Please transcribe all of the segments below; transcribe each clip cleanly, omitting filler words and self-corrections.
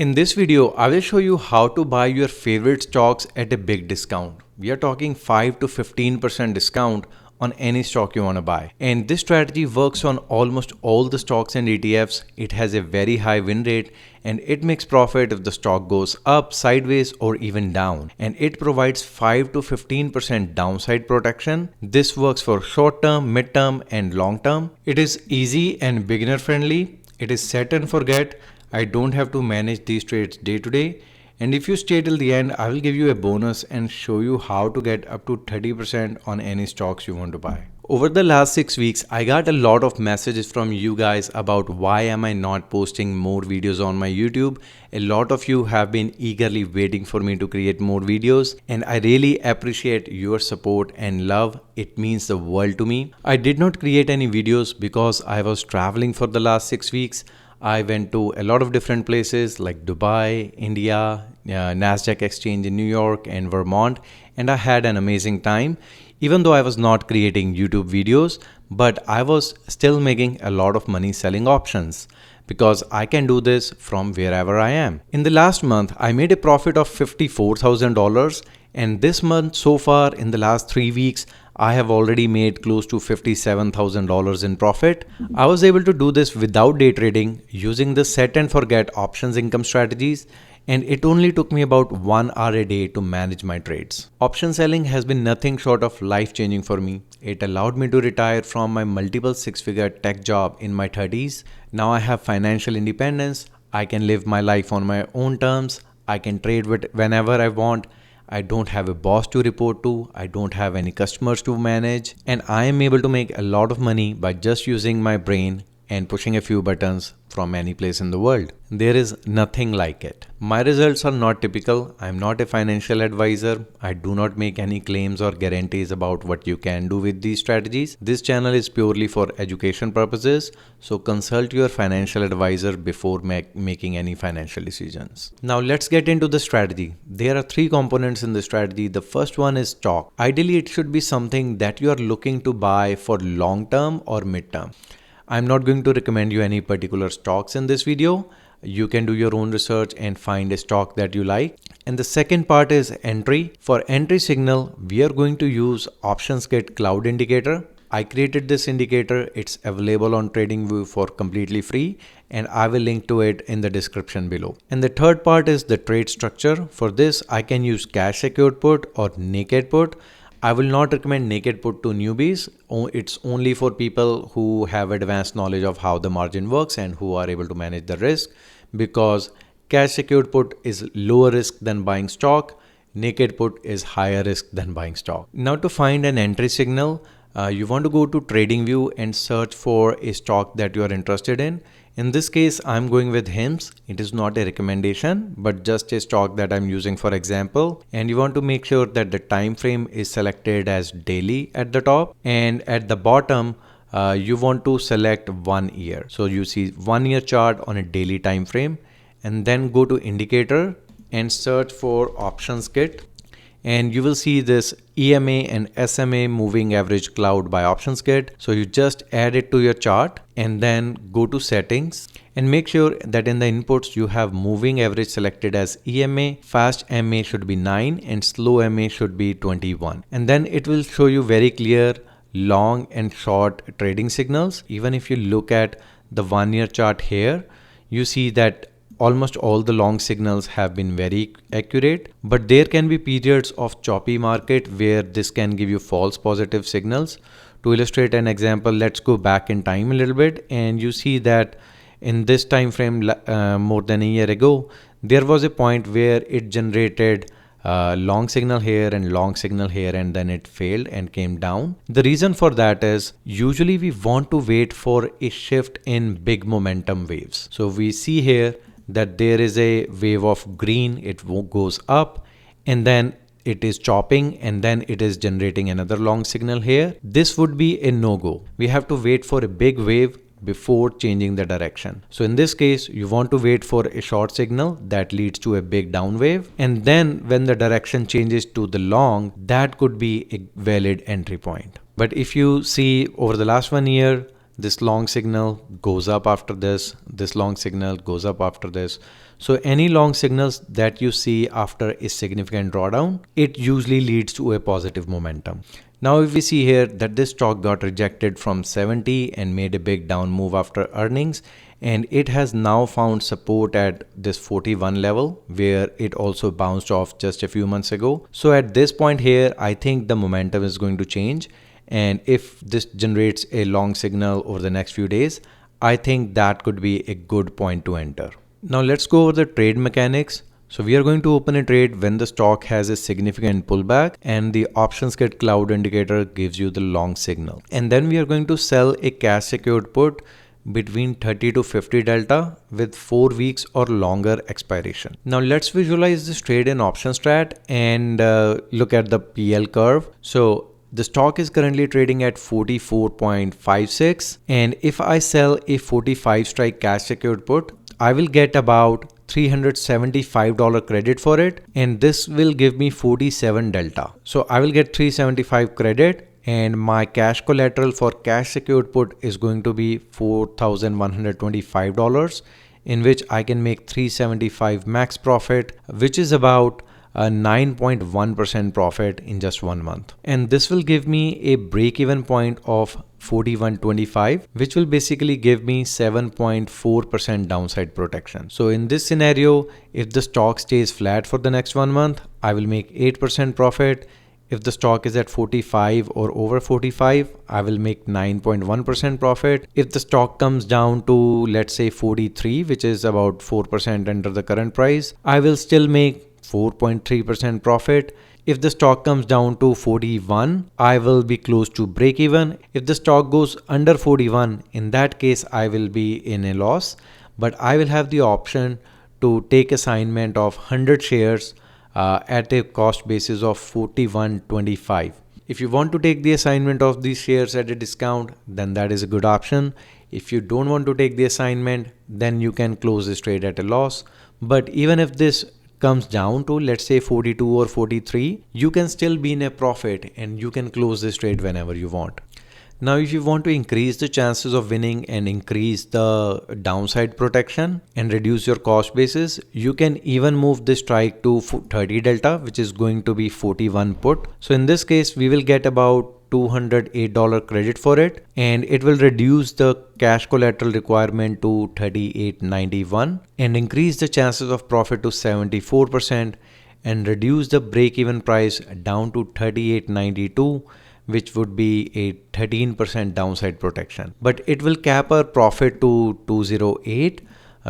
In this video, I will show you how to buy your favorite stocks at a big discount. We are talking 5 to 15% discount on any stock you want to buy. And this strategy works on almost all the stocks and ETFs. It has a very high win rate and it makes profit if the stock goes up, sideways or even down. And it provides 5 to 15% downside protection. This works for short term, mid term and long term. It is easy and beginner friendly. It is set and forget. I don't have to manage these trades day to day. And if you stay till the end, I will give you a bonus and show you how to get up to 30% on any stocks you want to buy. Over the last 6 weeks, I got a lot of messages from you guys about why am I not posting more videos on my YouTube. A lot of you have been eagerly waiting for me to create more videos and I really appreciate your support and love. It means the world to me. I did not create any videos because I was traveling for the last 6 weeks. I went to a lot of different places like Dubai, India, Nasdaq exchange in New York and Vermont, and I had an amazing time. Even though I was not creating YouTube videos, but I was still making a lot of money selling options because I can do this from wherever I am. In the last month, I made a profit of $54,000 and this month so far in the last 3 weeks, I have already made close to $57,000 in profit. I was able to do this without day trading using the set and forget options income strategies, and it only took me about 1 hour a day to manage my trades. Option selling has been nothing short of life-changing for me. It allowed me to retire from my multiple six-figure tech job in my 30s. Now I have financial independence. I can live my life on my own terms. I can trade whenever I want. I don't have a boss to report to, I don't have any customers to manage, and I am able to make a lot of money by just using my brain and pushing a few buttons from any place in the world. There is nothing like it. My results are not typical. I'm not a financial advisor. I do not make any claims or guarantees about what you can do with these strategies. This channel is purely for education purposes. So consult your financial advisor before making any financial decisions. Now let's get into the strategy. There are 3 components in the strategy. The first one is stock. Ideally, it should be something that you are looking to buy for long term or mid term. I'm not going to recommend you any particular stocks in this video. You can do your own research and find a stock that you like. And the second part is entry. For entry signal, we are going to use OptionsKit Cloud Indicator. I created this indicator. It's available on TradingView for completely free and I will link to it in the description below. And the third part is the trade structure. For this, I can use cash secured put or naked put. I will not recommend naked put to newbies. It's only for people who have advanced knowledge of how the margin works and who are able to manage the risk, because cash secured put is lower risk than buying stock. Naked put is higher risk than buying stock. Now to find an entry signal, you want to go to TradingView and search for a stock that you are interested in. In this case, I'm going with HIMS. It is not a recommendation, but just a stock that I'm using for example. And you want to make sure that the time frame is selected as daily at the top, and at the bottom, you want to select 1 year. So you see 1 year chart on a daily time frame, and then go to indicator and search for OptionsKit. And you will see this EMA and SMA moving average cloud by OptionsKit. So you just add it to your chart and then go to settings and make sure that in the inputs you have moving average selected as EMA, fast MA should be 9 and slow MA should be 21. And then it will show you very clear long and short trading signals. Even if you look at the 1 year chart here, you see that almost all the long signals have been very accurate, but there can be periods of choppy market where this can give you false positive signals. To illustrate an example, let's go back in time a little bit, and you see that in this time frame more than a year ago, there was a point where it generated long signal here and long signal here, and then it failed and came down. The reason for that is usually we want to wait for a shift in big momentum waves. So we see here that there is a wave of green, it goes up and then it is chopping and then it is generating another long signal here. This would be a no-go. We have to wait for a big wave before changing the direction. So in this case, you want to wait for a short signal that leads to a big down wave. And then when the direction changes to the long, that could be a valid entry point. But if you see over the last 1 year, this long signal goes up after this long signal goes up after this. So any long signals that you see after a significant drawdown, it usually leads to a positive momentum. Now if we see here that this stock got rejected from 70 and made a big down move after earnings, and it has now found support at this 41 level where it also bounced off just a few months ago. So at this point here, I think the momentum is going to change, and if this generates a long signal over the next few days, I think that could be a good point to enter. Now let's go over the trade mechanics. So we are going to open a trade when the stock has a significant pullback and the OptionsKit cloud indicator gives you the long signal. And then we are going to sell a cash secured put between 30 to 50 delta with 4 weeks or longer expiration. Now let's visualize this trade in OptionStrat and look at the PL curve. So the stock is currently trading at 44.56, and if I sell a 45 strike cash secured put, I will get about $375 credit for it, and this will give me 47 delta. So I will get 375 credit, and my cash collateral for cash secured put is going to be $4,125, in which I can make 375 max profit, which is about a 9.1% profit in just 1 month. And this will give me a break-even point of 41.25, which will basically give me 7.4% downside protection. So in this scenario, if the stock stays flat for the next 1 month, I will make 8% profit. If the stock is at 45 or over 45, I will make 9.1% profit. If the stock comes down to, let's say, 43, which is about 4% under the current price, I will still make 4.3% profit. If the stock comes down to 41, I will be close to break even. If the stock goes under 41, in that case, I will be in a loss, but I will have the option to take assignment of 100 shares at a cost basis of 41.25. If you want to take the assignment of these shares at a discount, then that is a good option. If you don't want to take the assignment, then you can close this trade at a loss. But even if this comes down to, let's say, 42 or 43, you can still be in a profit and you can close this trade whenever you want. Now, if you want to increase the chances of winning and increase the downside protection and reduce your cost basis, you can even move this strike to 30 delta, which is going to be 41 put. So in this case, we will get about $208 credit for it, and it will reduce the cash collateral requirement to 38.91 and increase the chances of profit to 74% and reduce the break-even price down to 38.92, which would be a 13% downside protection. But it will cap our profit to 208,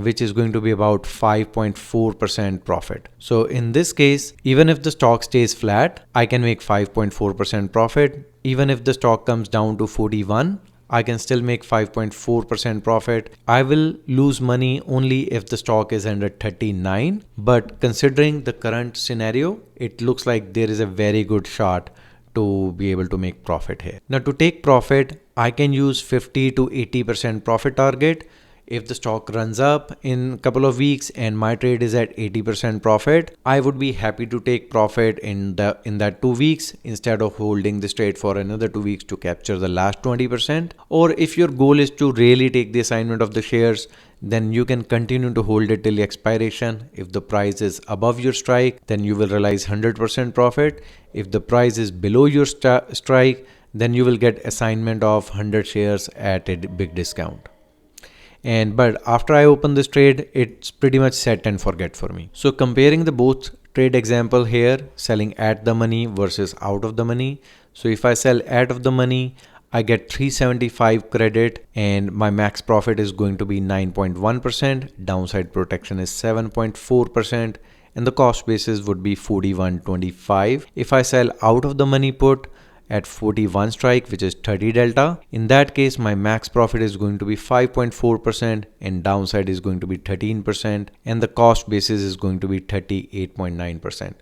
which is going to be about 5.4% profit. So in this case, even if the stock stays flat, I can make 5.4% profit. Even if the stock comes down to 41, I can still make 5.4% profit. I will lose money only if the stock is under 39. But considering the current scenario, it looks like there is a very good shot to be able to make profit here. Now to take profit, I can use 50 to 80% profit target. If the stock runs up in a couple of weeks and my trade is at 80% profit, I would be happy to take profit in that 2 weeks instead of holding this trade for another 2 weeks to capture the last 20%. Or if your goal is to really take the assignment of the shares, then you can continue to hold it till the expiration. If the price is above your strike, then you will realize 100% profit. If the price is below your strike, then you will get assignment of 100 shares at a big discount. But after I open this trade, it's pretty much set and forget for me. So comparing the both trade example here, selling at the money versus out of the money. So if I sell at of the money, I get 375 credit and my max profit is going to be 9.1%. Downside protection is 7.4% and the cost basis would be 41.25. If I sell out of the money put at 41 strike, which is 30 delta, in that case my max profit is going to be 5.4% and downside is going to be 13% and the cost basis is going to be 38.9%.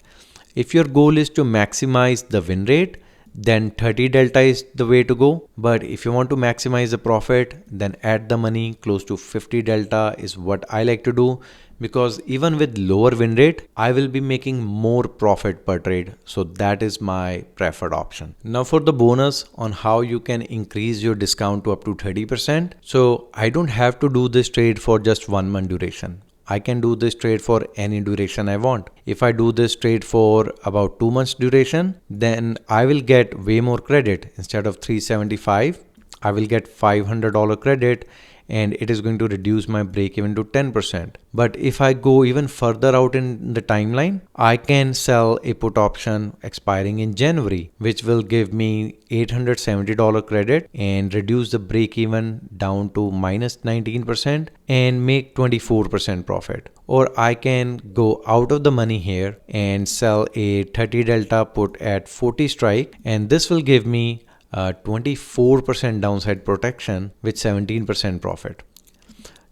If your goal is to maximize the win rate, then 30 delta is the way to go. But if you want to maximize the profit, then at the money close to 50 delta is what I like to do, because even with lower win rate, I will be making more profit per trade. So that is my preferred option. Now for the bonus on how you can increase your discount to up to 30%. So I don't have to do this trade for just 1 month duration. I can do this trade for any duration I want. If I do this trade for about 2 months duration, then I will get way more credit. Instead of 375, I will get $500 credit, and it is going to reduce my break even to 10%. But if I go even further out in the timeline, I can sell a put option expiring in January, which will give me $870 credit and reduce the break even down to minus 19% and make 24% profit. Or I can go out of the money here and sell a 30 delta put at 40 strike, and this will give me 24% downside protection with 17% profit.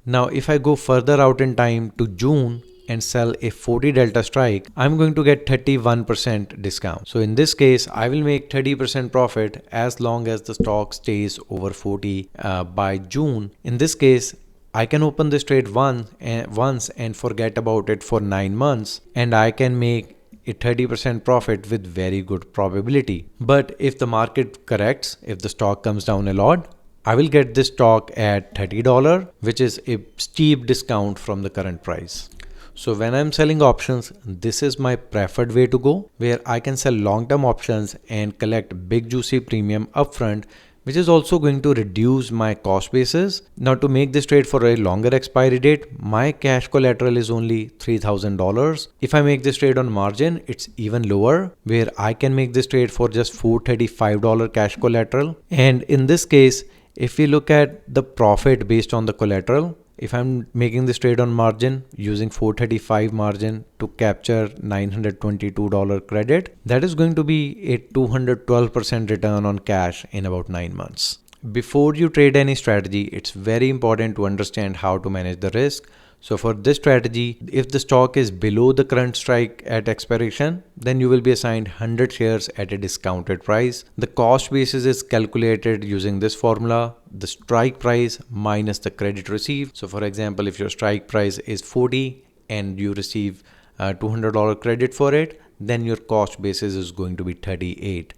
Now, if I go further out in time to June and sell a 40 delta strike, I'm going to get 31% discount. So in this case, I will make 30% profit as long as the stock stays over 40 by June. In this case, I can open this trade once and forget about it for 9 months, and I can make a 30% profit with very good probability. But if the market corrects, if the stock comes down a lot, I will get this stock at $30, which is a steep discount from the current price. So when I'm selling options, this is my preferred way to go, where I can sell long-term options and collect big juicy premium upfront, which is also going to reduce my cost basis. Now, to make this trade for a longer expiry date, my cash collateral is only $3,000. If I make this trade on margin, it's even lower, where I can make this trade for just $435 cash collateral. And in this case, if we look at the profit based on the collateral, if I'm making this trade on margin using 435 margin to capture $922 credit, that is going to be a 212% return on cash in about 9 months. Before you trade any strategy, it's very important to understand how to manage the risk. So for this strategy, if the stock is below the current strike at expiration, then you will be assigned 100 shares at a discounted price. The cost basis is calculated using this formula, the strike price minus the credit received. So for example, if your strike price is 40 and you receive $200 credit for it, then your cost basis is going to be 38.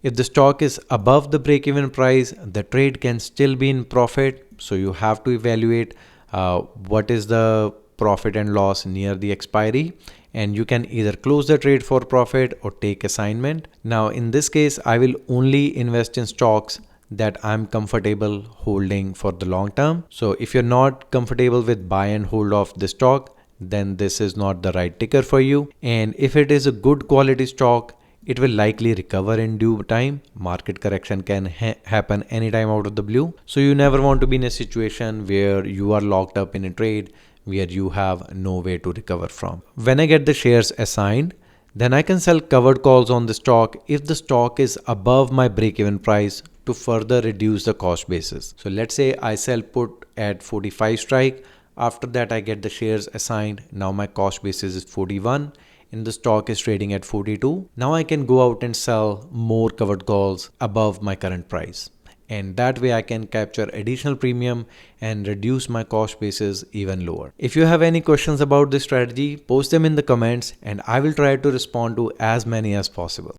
If the stock is above the break-even price, the trade can still be in profit. So you have to evaluate what is the profit and loss near the expiry, and you can either close the trade for profit or take assignment. Now in this case, I will only invest in stocks that I'm comfortable holding for the long term. So if you're not comfortable with buy and hold of the stock, then this is not the right ticker for you. And if it is a good quality stock, it will likely recover in due time. Market correction can happen anytime out of the blue. So you never want to be in a situation where you are locked up in a trade where you have no way to recover from. When I get the shares assigned, then I can sell covered calls on the stock if the stock is above my break-even price to further reduce the cost basis. So let's say I sell put at 45 strike. After that, I get the shares assigned. Now my cost basis is 41. And the stock is trading at 42. Now I can go out and sell more covered calls above my current price. And that way I can capture additional premium and reduce my cost basis even lower. If you have any questions about this strategy, post them in the comments and I will try to respond to as many as possible.